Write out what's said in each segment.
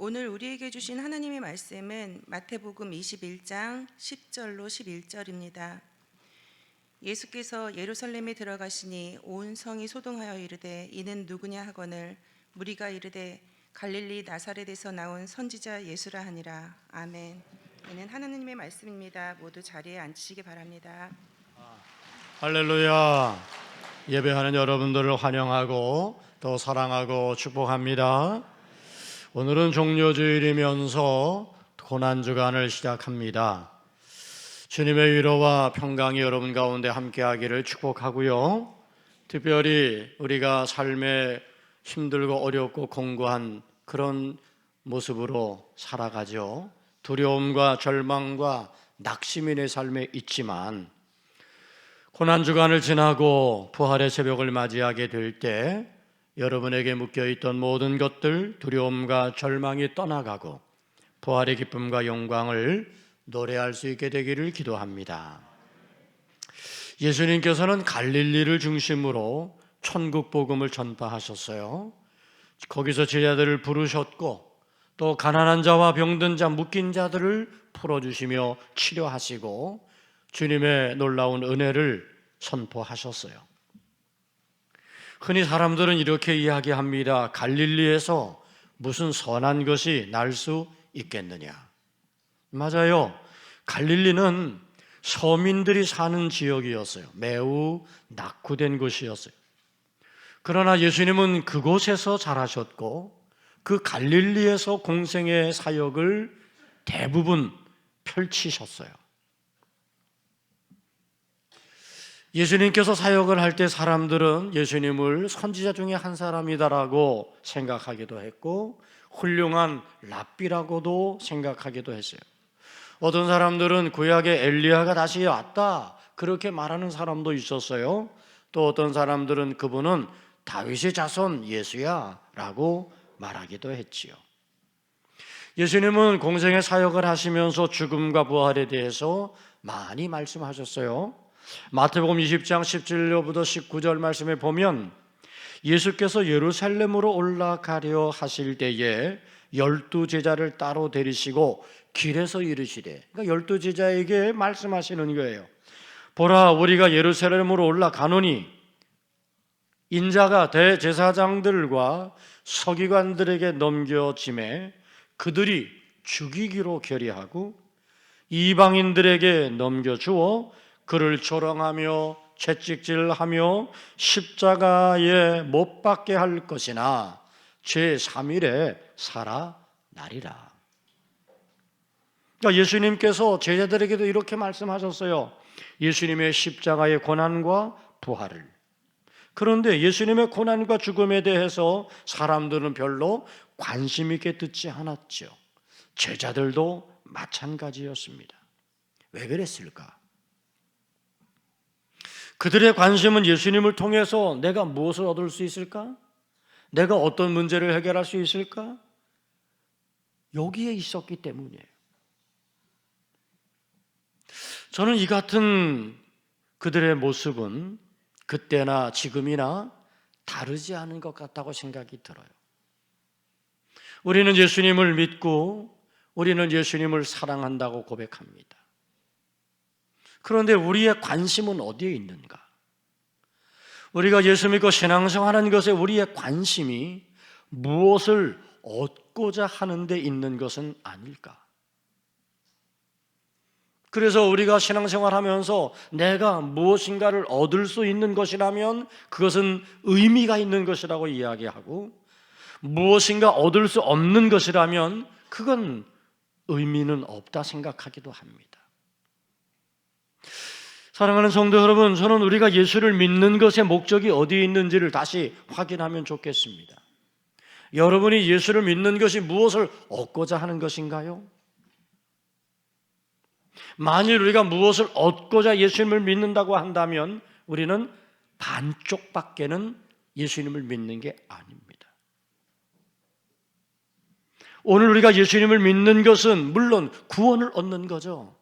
오늘 우리에게 주신 하나님의 말씀은 마태복음 21장 10절로 11절입니다. 예수께서 예루살렘에 들어가시니 온 성이 소동하여 이르되 이는 누구냐 하거늘 무리가 이르되 갈릴리 나사렛에서 나온 선지자 예수라 하니라. 아멘. 이는 하나님의 말씀입니다. 모두 자리에 앉으시기 바랍니다. 할렐루야. 예배하는 여러분들을 환영하고 또 사랑하고 축복합니다. 오늘은 종료주일이면서 고난주간을 시작합니다. 주님의 위로와 평강이 여러분 가운데 함께하기를 축복하고요. 특별히 우리가 삶에 힘들고 어렵고 공고한 그런 모습으로 살아가죠. 두려움과 절망과 낙심인의 삶에 있지만 고난주간을 지나고 부활의 새벽을 맞이하게 될 때 여러분에게 묶여있던 모든 것들, 두려움과 절망이 떠나가고 부활의 기쁨과 영광을 노래할 수 있게 되기를 기도합니다. 예수님께서는 갈릴리를 중심으로 천국 복음을 전파하셨어요. 거기서 제자들을 부르셨고 또 가난한 자와 병든 자, 묶인 자들을 풀어주시며 치료하시고 주님의 놀라운 은혜를 선포하셨어요. 흔히 사람들은 이렇게 이야기합니다. 갈릴리에서 무슨 선한 것이 날 수 있겠느냐. 맞아요. 갈릴리는 서민들이 사는 지역이었어요. 매우 낙후된 곳이었어요. 그러나 예수님은 그곳에서 자라셨고 그 갈릴리에서 공생의 사역을 대부분 펼치셨어요. 예수님께서 사역을 할 때 사람들은 예수님을 선지자 중에 한 사람이다라고 생각하기도 했고 훌륭한 랍비라고도 생각하기도 했어요. 어떤 사람들은 구약의 엘리야가 다시 왔다 그렇게 말하는 사람도 있었어요. 또 어떤 사람들은 그분은 다윗의 자손 예수야 라고 말하기도 했지요. 예수님은 공생의 사역을 하시면서 죽음과 부활에 대해서 많이 말씀하셨어요. 마태복음 20장 17절부터 19절 말씀에 보면 예수께서 예루살렘으로 올라가려 하실 때에 12 제자를 따로 데리시고 길에서 이르시되, 그러니까 12 제자에게 말씀하시는 거예요. 보라, 우리가 예루살렘으로 올라가노니 인자가 대제사장들과 서기관들에게 넘겨짐에 그들이 죽이기로 결의하고 이방인들에게 넘겨주어 그를 조롱하며 채찍질하며 십자가에 못 박게 할 것이나 제3일에 살아나리라. 그러니까 예수님께서 제자들에게도 이렇게 말씀하셨어요. 예수님의 십자가의 고난과 부활을. 그런데 예수님의 고난과 죽음에 대해서 사람들은 별로 관심 있게 듣지 않았죠. 제자들도 마찬가지였습니다. 왜 그랬을까? 그들의 관심은 예수님을 통해서 내가 무엇을 얻을 수 있을까? 내가 어떤 문제를 해결할 수 있을까? 여기에 있었기 때문이에요. 저는 이 같은 그들의 모습은 그때나 지금이나 다르지 않은 것 같다고 생각이 들어요. 우리는 예수님을 믿고 우리는 예수님을 사랑한다고 고백합니다. 그런데 우리의 관심은 어디에 있는가? 우리가 예수 믿고 신앙생활하는 것에 우리의 관심이 무엇을 얻고자 하는 데 있는 것은 아닐까? 그래서 우리가 신앙생활하면서 내가 무엇인가를 얻을 수 있는 것이라면 그것은 의미가 있는 것이라고 이야기하고 무엇인가 얻을 수 없는 것이라면 그건 의미는 없다 생각하기도 합니다. 사랑하는 성도 여러분, 저는 우리가 예수를 믿는 것의 목적이 어디에 있는지를 다시 확인하면 좋겠습니다. 여러분이 예수를 믿는 것이 무엇을 얻고자 하는 것인가요? 만일 우리가 무엇을 얻고자 예수님을 믿는다고 한다면 우리는 반쪽밖에는 예수님을 믿는 게 아닙니다. 오늘 우리가 예수님을 믿는 것은 물론 구원을 얻는 거죠.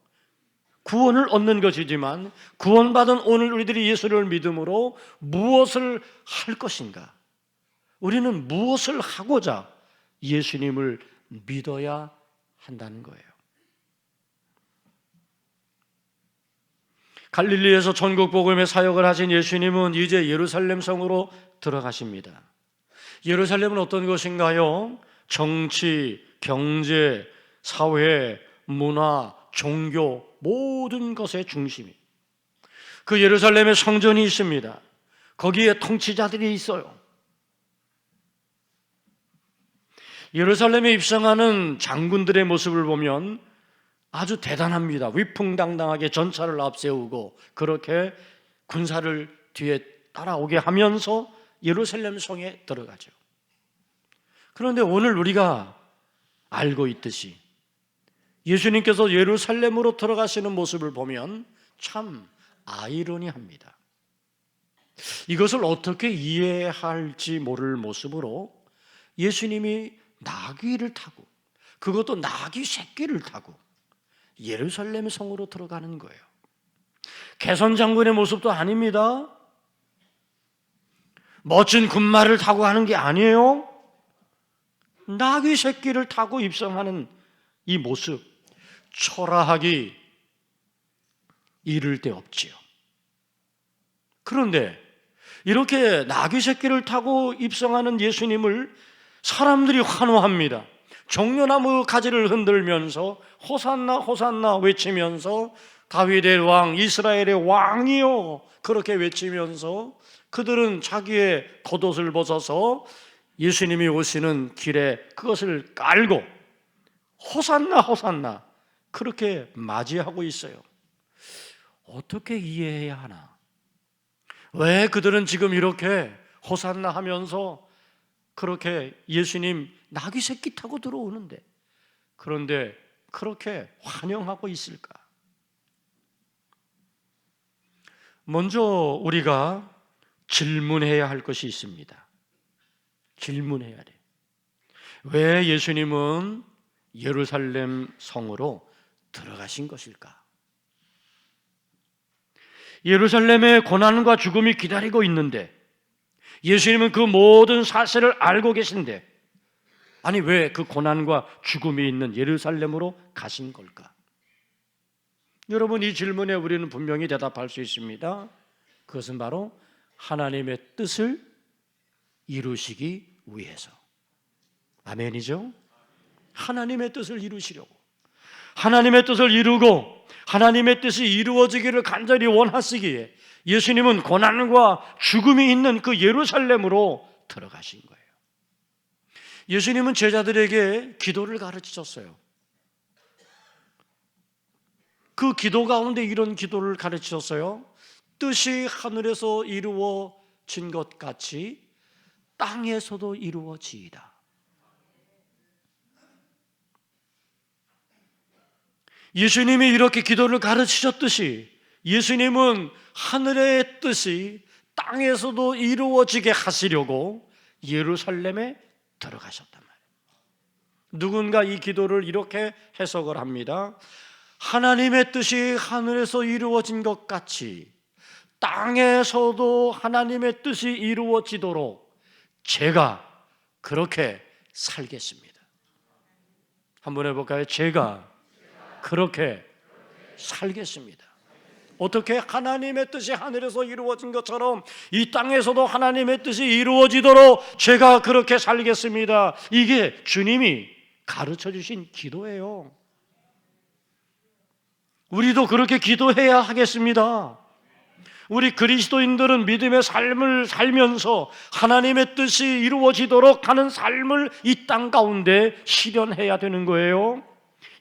구원을 얻는 것이지만 구원받은 오늘 우리들이 예수를 믿음으로 무엇을 할 것인가? 우리는 무엇을 하고자 예수님을 믿어야 한다는 거예요. 갈릴리에서 전국 복음의 사역을 하신 예수님은 이제 예루살렘 성으로 들어가십니다. 예루살렘은 어떤 것인가요? 정치, 경제, 사회, 문화, 종교 모든 것의 중심이. 그 예루살렘에 성전이 있습니다. 거기에 통치자들이 있어요. 예루살렘에 입성하는 장군들의 모습을 보면 아주 대단합니다. 위풍당당하게 전차를 앞세우고 그렇게 군사를 뒤에 따라오게 하면서 예루살렘 성에 들어가죠. 그런데 오늘 우리가 알고 있듯이 예수님께서 예루살렘으로 들어가시는 모습을 보면 참 아이러니합니다. 이것을 어떻게 이해할지 모를 모습으로 예수님이 나귀를 타고, 그것도 나귀 새끼를 타고 예루살렘 성으로 들어가는 거예요. 개선 장군의 모습도 아닙니다. 멋진 군마를 타고 가는 게 아니에요. 나귀 새끼를 타고 입성하는 이 모습, 초라하기 이를 데 없지요. 그런데 이렇게 나귀 새끼를 타고 입성하는 예수님을 사람들이 환호합니다. 종려나무 가지를 흔들면서 호산나 호산나 외치면서 다윗의 왕, 이스라엘의 왕이요 그렇게 외치면서 그들은 자기의 겉옷을 벗어서 예수님이 오시는 길에 그것을 깔고 호산나 호산나 그렇게 맞이하고 있어요. 어떻게 이해해야 하나? 왜 그들은 지금 이렇게 호산나 하면서 그렇게 예수님 나귀 새끼 타고 들어오는데, 그런데 그렇게 환영하고 있을까? 먼저 우리가 질문해야 할 것이 있습니다. 질문해야 돼. 왜 예수님은 예루살렘 성으로 들어가신 것일까? 예루살렘의 고난과 죽음이 기다리고 있는데 예수님은 그 모든 사실을 알고 계신데 아니 왜 그 고난과 죽음이 있는 예루살렘으로 가신 걸까? 여러분, 이 질문에 우리는 분명히 대답할 수 있습니다. 그것은 바로 하나님의 뜻을 이루시기 위해서. 아멘이죠? 하나님의 뜻을 이루시려고, 하나님의 뜻을 이루고 하나님의 뜻이 이루어지기를 간절히 원하시기에 예수님은 고난과 죽음이 있는 그 예루살렘으로 들어가신 거예요. 예수님은 제자들에게 기도를 가르치셨어요. 그 기도 가운데 이런 기도를 가르치셨어요. 뜻이 하늘에서 이루어진 것 같이 땅에서도 이루어지이다. 예수님이 이렇게 기도를 가르치셨듯이 예수님은 하늘의 뜻이 땅에서도 이루어지게 하시려고 예루살렘에 들어가셨단 말이에요. 누군가 이 기도를 이렇게 해석을 합니다. 하나님의 뜻이 하늘에서 이루어진 것 같이 땅에서도 하나님의 뜻이 이루어지도록 제가 그렇게 살겠습니다. 한번 해볼까요? 제가 그렇게 살겠습니다. 어떻게? 하나님의 뜻이 하늘에서 이루어진 것처럼 이 땅에서도 하나님의 뜻이 이루어지도록 제가 그렇게 살겠습니다. 이게 주님이 가르쳐 주신 기도예요. 우리도 그렇게 기도해야 하겠습니다. 우리 그리스도인들은 믿음의 삶을 살면서 하나님의 뜻이 이루어지도록 하는 삶을 이 땅 가운데 실현해야 되는 거예요.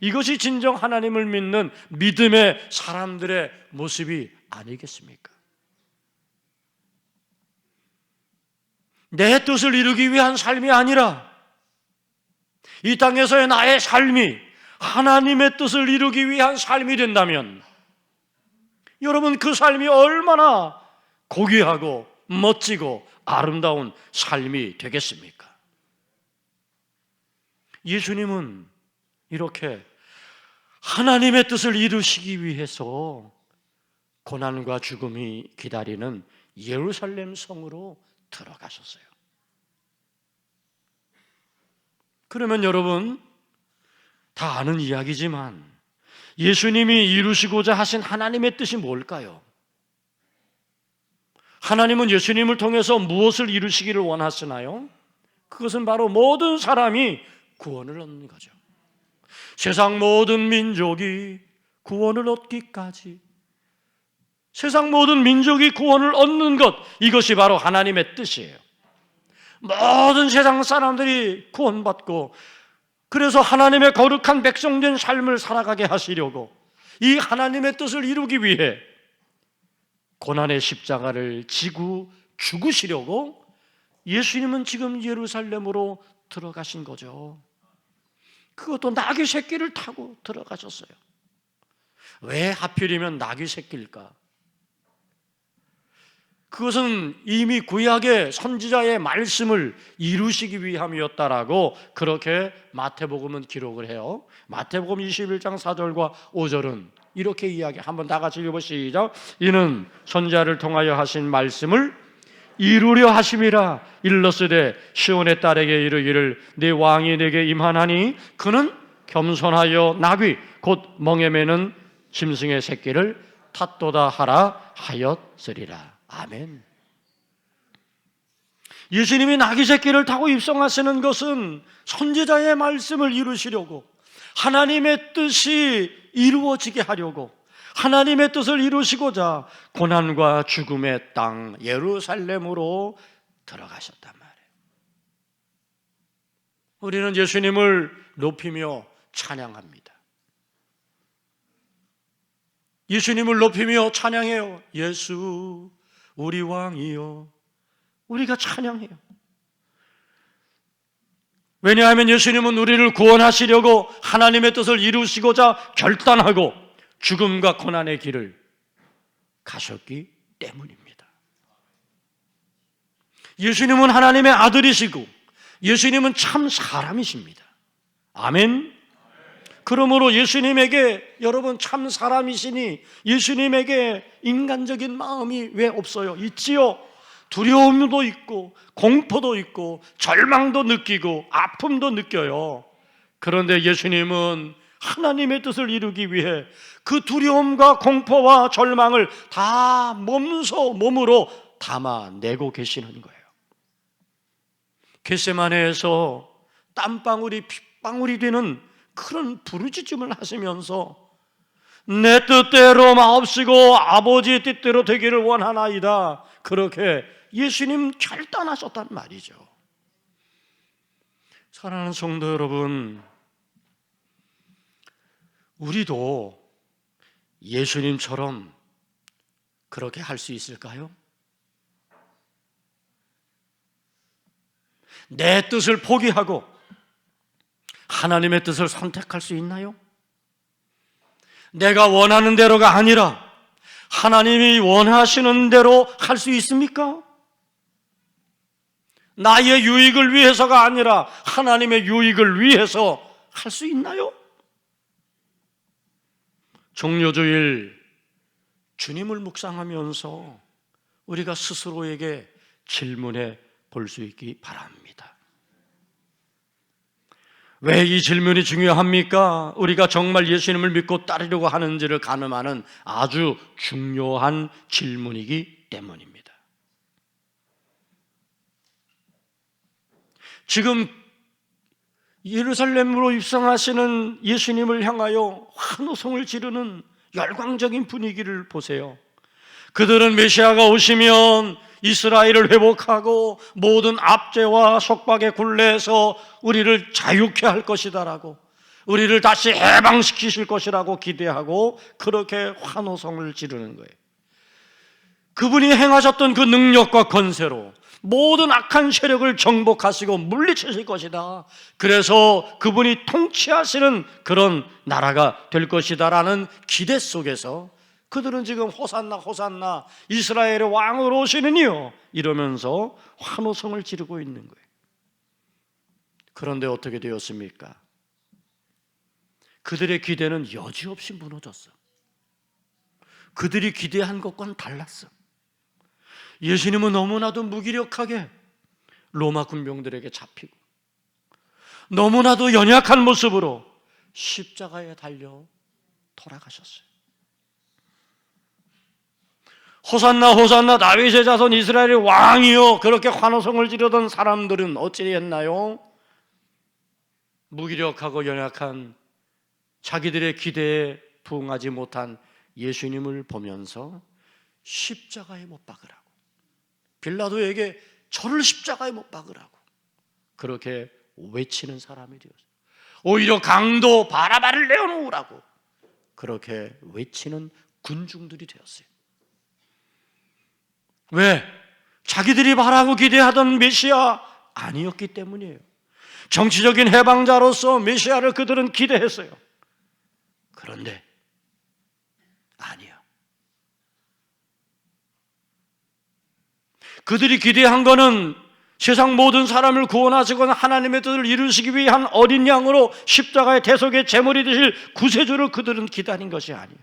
이것이 진정 하나님을 믿는 믿음의 사람들의 모습이 아니겠습니까? 내 뜻을 이루기 위한 삶이 아니라 이 땅에서의 나의 삶이 하나님의 뜻을 이루기 위한 삶이 된다면 여러분, 그 삶이 얼마나 고귀하고 멋지고 아름다운 삶이 되겠습니까? 예수님은 이렇게 하나님의 뜻을 이루시기 위해서 고난과 죽음이 기다리는 예루살렘 성으로 들어가셨어요. 그러면 여러분, 다 아는 이야기지만 예수님이 이루시고자 하신 하나님의 뜻이 뭘까요? 하나님은 예수님을 통해서 무엇을 이루시기를 원하시나요? 그것은 바로 모든 사람이 구원을 얻는 거죠. 세상 모든 민족이 구원을 얻기까지, 세상 모든 민족이 구원을 얻는 것, 이것이 바로 하나님의 뜻이에요. 모든 세상 사람들이 구원받고, 그래서 하나님의 거룩한 백성된 삶을 살아가게 하시려고 이 하나님의 뜻을 이루기 위해 고난의 십자가를 지고 죽으시려고 예수님은 지금 예루살렘으로 들어가신 거죠. 그것도 나귀 새끼를 타고 들어가셨어요. 왜 하필이면 나귀 새끼일까? 그것은 이미 구약의 선지자의 말씀을 이루시기 위함이었다라고 그렇게 마태복음은 기록을 해요. 마태복음 21장 4절과 5절은 이렇게 이야기, 한번 다 같이 읽어보시죠. 이는 선지자를 통하여 하신 말씀을 이루려 하심이라. 일렀으되 시온의 딸에게 이르기를 네 왕이 내게 임하나니 그는 겸손하여 나귀 곧 멍에 매는 짐승의 새끼를 탔도다 하라 하였으리라. 아멘. 예수님이 나귀 새끼를 타고 입성하시는 것은 선지자의 말씀을 이루시려고, 하나님의 뜻이 이루어지게 하려고, 하나님의 뜻을 이루시고자 고난과 죽음의 땅 예루살렘으로 들어가셨단 말이에요. 우리는 예수님을 높이며 찬양합니다. 예수님을 높이며 찬양해요. 예수 우리 왕이요, 우리가 찬양해요. 왜냐하면 예수님은 우리를 구원하시려고 하나님의 뜻을 이루시고자 결단하고 죽음과 고난의 길을 가셨기 때문입니다. 예수님은 하나님의 아들이시고 예수님은 참 사람이십니다. 아멘. 그러므로 예수님에게, 여러분 참 사람이시니 예수님에게 인간적인 마음이 왜 없어요? 있지요. 두려움도 있고 공포도 있고 절망도 느끼고 아픔도 느껴요. 그런데 예수님은 하나님의 뜻을 이루기 위해 그 두려움과 공포와 절망을 다 몸으로 담아내고 계시는 거예요. 겟세마네에서 땀방울이 핏방울이 되는 그런 부르짖음을 하시면서 내 뜻대로 마옵시고 아버지의 뜻대로 되기를 원하나이다, 그렇게 예수님 결단하셨단 말이죠. 사랑하는 성도 여러분, 우리도 예수님처럼 그렇게 할 수 있을까요? 내 뜻을 포기하고 하나님의 뜻을 선택할 수 있나요? 내가 원하는 대로가 아니라 하나님이 원하시는 대로 할 수 있습니까? 나의 유익을 위해서가 아니라 하나님의 유익을 위해서 할 수 있나요? 종료주일 주님을 묵상하면서 우리가 스스로에게 질문해 볼 수 있기 바랍니다. 왜 이 질문이 중요합니까? 우리가 정말 예수님을 믿고 따르려고 하는지를 가늠하는 아주 중요한 질문이기 때문입니다. 지금 예루살렘으로 입성하시는 예수님을 향하여 환호성을 지르는 열광적인 분위기를 보세요. 그들은 메시아가 오시면 이스라엘을 회복하고 모든 압제와 속박의 굴레에서 우리를 자유케 할 것이다라고, 우리를 다시 해방시키실 것이라고 기대하고 그렇게 환호성을 지르는 거예요. 그분이 행하셨던 그 능력과 권세로 모든 악한 세력을 정복하시고 물리치실 것이다. 그래서 그분이 통치하시는 그런 나라가 될 것이다라는 기대 속에서 그들은 지금 호산나 호산나 이스라엘의 왕으로 오시느니요 이러면서 환호성을 지르고 있는 거예요. 그런데 어떻게 되었습니까? 그들의 기대는 여지없이 무너졌어. 그들이 기대한 것과는 달랐어. 예수님은 너무나도 무기력하게 로마 군병들에게 잡히고 너무나도 연약한 모습으로 십자가에 달려 돌아가셨어요. 호산나 호산나 다윗의 자손 이스라엘의 왕이요, 그렇게 환호성을 지르던 사람들은 어찌 했나요? 무기력하고 연약한 자기들의 기대에 부응하지 못한 예수님을 보면서 십자가에 못 박으라고, 빌라도에게 저를 십자가에 못 박으라고 그렇게 외치는 사람이 되었어요. 오히려 강도 바라바를 내어놓으라고 그렇게 외치는 군중들이 되었어요. 왜? 자기들이 바라고 기대하던 메시아 아니었기 때문이에요. 정치적인 해방자로서 메시아를 그들은 기대했어요. 그런데 아니야. 그들이 기대한 것은 세상 모든 사람을 구원하시거나 하나님의 뜻을 이루시기 위한 어린 양으로 십자가의 대속의 제물이 되실 구세주를 그들은 기다린 것이 아니에요.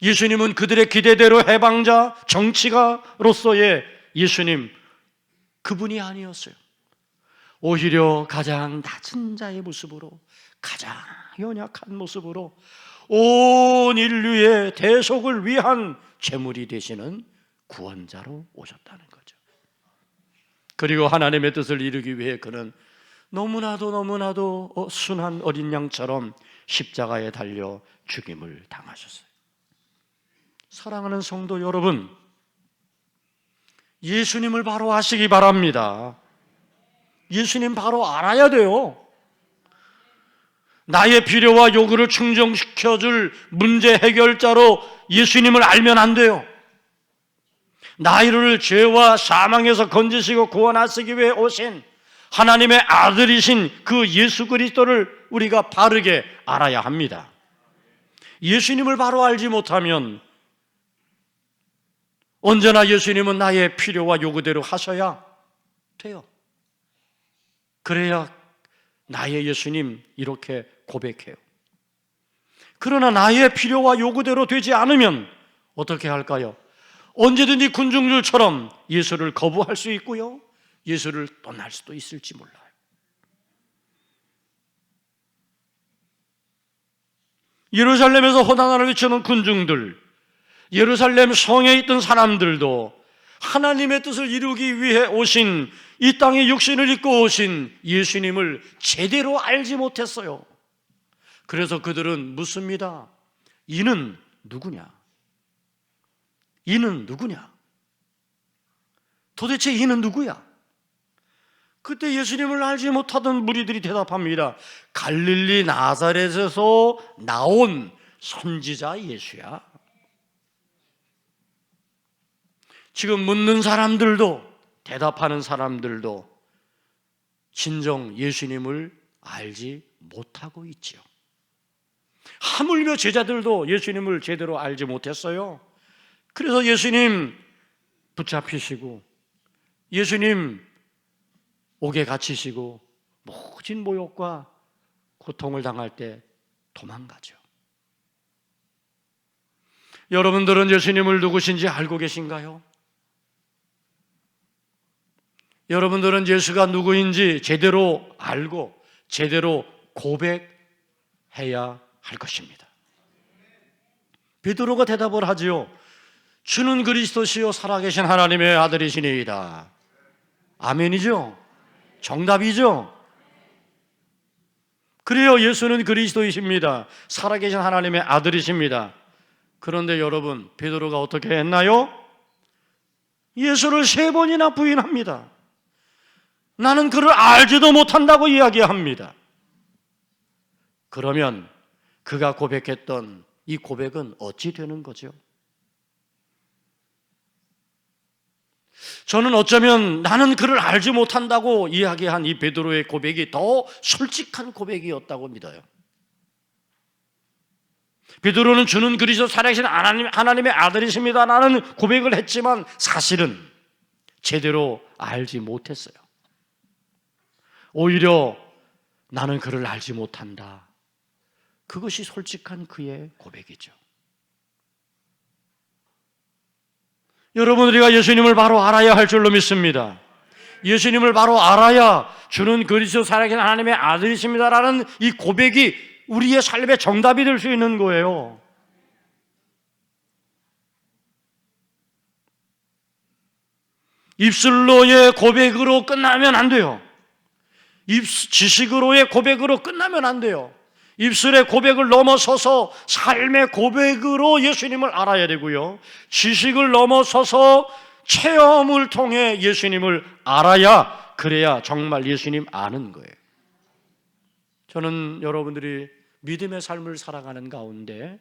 예수님은 그들의 기대대로 해방자, 정치가로서의 예수님, 그분이 아니었어요. 오히려 가장 낮은 자의 모습으로, 가장 연약한 모습으로 온 인류의 대속을 위한 제물이 되시는 구원자로 오셨다는 거죠. 그리고 하나님의 뜻을 이루기 위해 그는 너무나도 순한 어린 양처럼 십자가에 달려 죽임을 당하셨어요. 사랑하는 성도 여러분, 예수님을 바로 아시기 바랍니다. 예수님 바로 알아야 돼요. 나의 필요와 요구를 충족시켜줄 문제 해결자로 예수님을 알면 안 돼요. 나를 죄와 사망에서 건지시고 구원하시기 위해 오신 하나님의 아들이신 그 예수 그리스도를 우리가 바르게 알아야 합니다. 예수님을 바로 알지 못하면 언제나 예수님은 나의 필요와 요구대로 하셔야 돼요. 그래야 나의 예수님 이렇게 고백해요. 그러나 나의 필요와 요구대로 되지 않으면 어떻게 할까요? 언제든지 군중들처럼 예수를 거부할 수 있고요, 예수를 떠날 수도 있을지 몰라요. 예루살렘에서 호산나를 외치는 군중들, 예루살렘 성에 있던 사람들도 하나님의 뜻을 이루기 위해 오신, 이 땅에 육신을 입고 오신 예수님을 제대로 알지 못했어요. 그래서 그들은 묻습니다. 이는 누구냐? 이는 누구냐? 도대체 이는 누구야? 그때 예수님을 알지 못하던 무리들이 대답합니다. 갈릴리 나사렛에서 나온 선지자 예수야. 지금 묻는 사람들도, 대답하는 사람들도 진정 예수님을 알지 못하고 있지요. 하물며 제자들도 예수님을 제대로 알지 못했어요. 그래서 예수님 붙잡히시고, 예수님 옥에 갇히시고 모진 모욕과 고통을 당할 때 도망가죠. 여러분들은 예수님을 누구신지 알고 계신가요? 여러분들은 예수가 누구인지 제대로 알고 제대로 고백해야 할 것입니다. 베드로가 대답을 하지요. 주는 그리스도시요 살아계신 하나님의 아들이시니이다. 아멘이죠? 정답이죠? 그래요, 예수는 그리스도이십니다. 살아계신 하나님의 아들이십니다. 그런데 여러분, 베드로가 어떻게 했나요? 예수를 3번이나 부인합니다. 나는 그를 알지도 못한다고 이야기합니다. 그러면 그가 고백했던 이 고백은 어찌 되는 거죠? 저는 어쩌면 나는 그를 알지 못한다고 이야기한 이 베드로의 고백이 더 솔직한 고백이었다고 믿어요. 베드로는 주는 그리스도 살아계신 하나님의 아들이십니다라는 고백을 했지만 사실은 제대로 알지 못했어요. 오히려 나는 그를 알지 못한다. 그것이 솔직한 그의 고백이죠. 여러분, 우리가 예수님을 바로 알아야 할 줄로 믿습니다. 예수님을 바로 알아야 주는 그리스도 살아계신 하나님의 아들이십니다라는 이 고백이 우리의 삶의 정답이 될 수 있는 거예요. 입술로의 고백으로 끝나면 안 돼요. 지식으로의 고백으로 끝나면 안 돼요. 입술의 고백을 넘어서서 삶의 고백으로 예수님을 알아야 되고요. 지식을 넘어서서 체험을 통해 예수님을 알아야, 그래야 정말 예수님 아는 거예요. 저는 여러분들이 믿음의 삶을 살아가는 가운데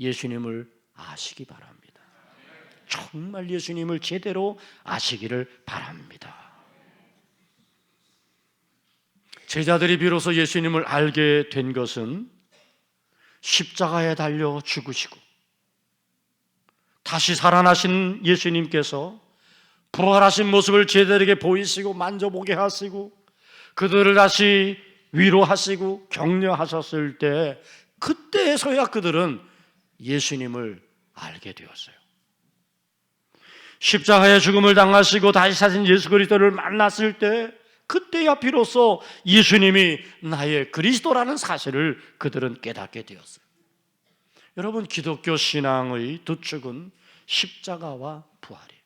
예수님을 아시기 바랍니다. 정말 예수님을 제대로 아시기를 바랍니다. 제자들이 비로소 예수님을 알게 된 것은 십자가에 달려 죽으시고 다시 살아나신 예수님께서 부활하신 모습을 제자들에게 보이시고 만져보게 하시고 그들을 다시 위로하시고 격려하셨을 때, 그때에서야 그들은 예수님을 알게 되었어요. 십자가의 죽음을 당하시고 다시 사신 예수 그리스도를 만났을 때, 그때야 비로소 예수님이 나의 그리스도라는 사실을 그들은 깨닫게 되었어요. 여러분, 기독교 신앙의 두 축은 십자가와 부활이에요.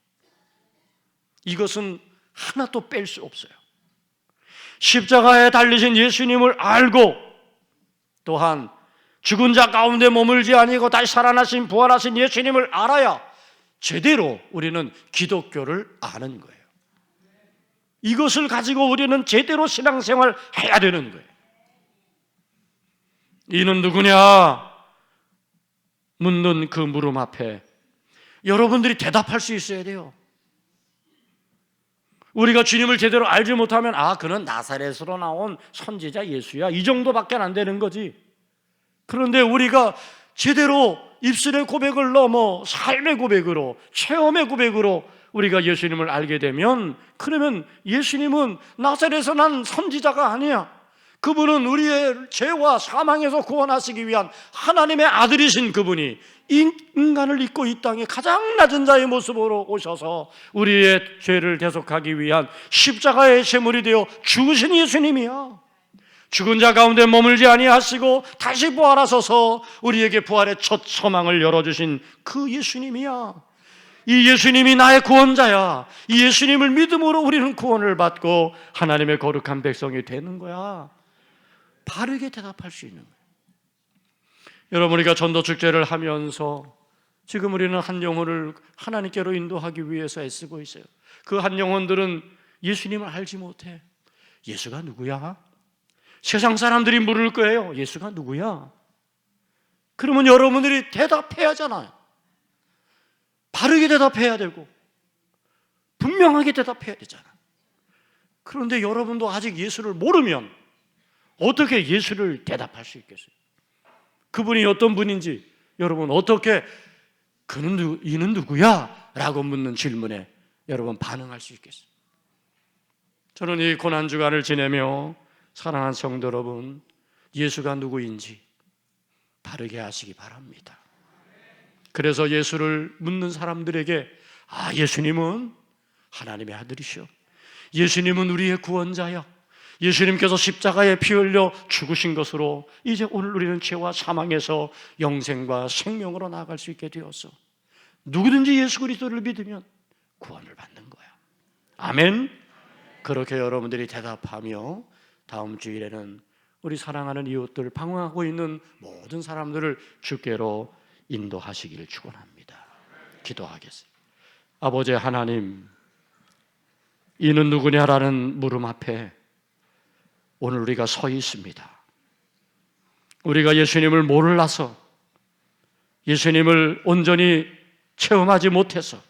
이것은 하나도 뺄 수 없어요. 십자가에 달리신 예수님을 알고, 또한 죽은 자 가운데 머물지 아니고 다시 살아나신 부활하신 예수님을 알아야 제대로 우리는 기독교를 아는 거예요. 이것을 가지고 우리는 제대로 신앙생활 해야 되는 거예요. 이는 누구냐? 묻는 그 물음 앞에 여러분들이 대답할 수 있어야 돼요. 우리가 주님을 제대로 알지 못하면 그는 나사렛으로 나온 선지자 예수야, 이 정도밖에 안 되는 거지. 그런데 우리가 제대로 입술의 고백을 넘어 삶의 고백으로, 체험의 고백으로 우리가 예수님을 알게 되면, 그러면 예수님은 나사렛에서 난 선지자가 아니야. 그분은 우리의 죄와 사망에서 구원하시기 위한 하나님의 아들이신 그분이 인간을 입고 이 땅에 가장 낮은 자의 모습으로 오셔서 우리의 죄를 대속하기 위한 십자가의 제물이 되어 죽으신 예수님이야. 죽은 자 가운데 머물지 아니하시고 다시 부활하셔서 우리에게 부활의 첫 소망을 열어주신 그 예수님이야. 이 예수님이 나의 구원자야. 이 예수님을 믿음으로 우리는 구원을 받고 하나님의 거룩한 백성이 되는 거야. 바르게 대답할 수 있는 거예요. 여러분, 우리가 전도 축제를 하면서 지금 우리는 한 영혼을 하나님께로 인도하기 위해서 애쓰고 있어요. 그 한 영혼들은 예수님을 알지 못해. 예수가 누구야? 세상 사람들이 물을 거예요. 예수가 누구야? 그러면 여러분들이 대답해야 하잖아요. 바르게 대답해야 되고 분명하게 대답해야 되잖아. 그런데 여러분도 아직 예수를 모르면 어떻게 예수를 대답할 수 있겠어요? 그분이 어떤 분인지 여러분 어떻게 이는 누구야? 라고 묻는 질문에 여러분 반응할 수 있겠어요? 저는 이 고난주간을 지내며 사랑하는 성도 여러분, 예수가 누구인지 바르게 아시기 바랍니다. 그래서 예수를 묻는 사람들에게 예수님은 하나님의 아들이시오. 예수님은 우리의 구원자야. 예수님께서 십자가에 피 흘려 죽으신 것으로 이제 오늘 우리는 죄와 사망에서 영생과 생명으로 나아갈 수 있게 되었어. 누구든지 예수 그리스도를 믿으면 구원을 받는 거야. 아멘. 그렇게 여러분들이 대답하며 다음 주일에는 우리 사랑하는 이웃들, 방황하고 있는 모든 사람들을 주께로 인도하시기를 축원합니다. 기도하겠습니다. 아버지 하나님, 이는 누구냐라는 물음 앞에 오늘 우리가 서 있습니다. 우리가 예수님을 몰라서, 예수님을 온전히 체험하지 못해서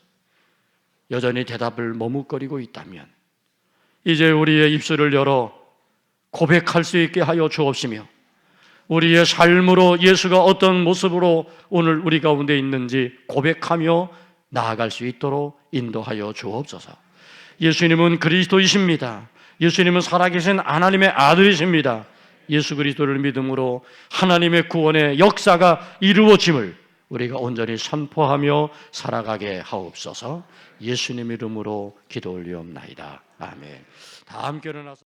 여전히 대답을 머뭇거리고 있다면 이제 우리의 입술을 열어 고백할 수 있게 하여 주옵시며 우리의 삶으로 예수가 어떤 모습으로 오늘 우리 가운데 있는지 고백하며 나아갈 수 있도록 인도하여 주옵소서. 예수님은 그리스도이십니다. 예수님은 살아계신 하나님의 아들이십니다. 예수 그리스도를 믿음으로 하나님의 구원의 역사가 이루어짐을 우리가 온전히 선포하며 살아가게 하옵소서. 예수님 이름으로 기도 올리옵나이다. 아멘. 다 함께 일어나서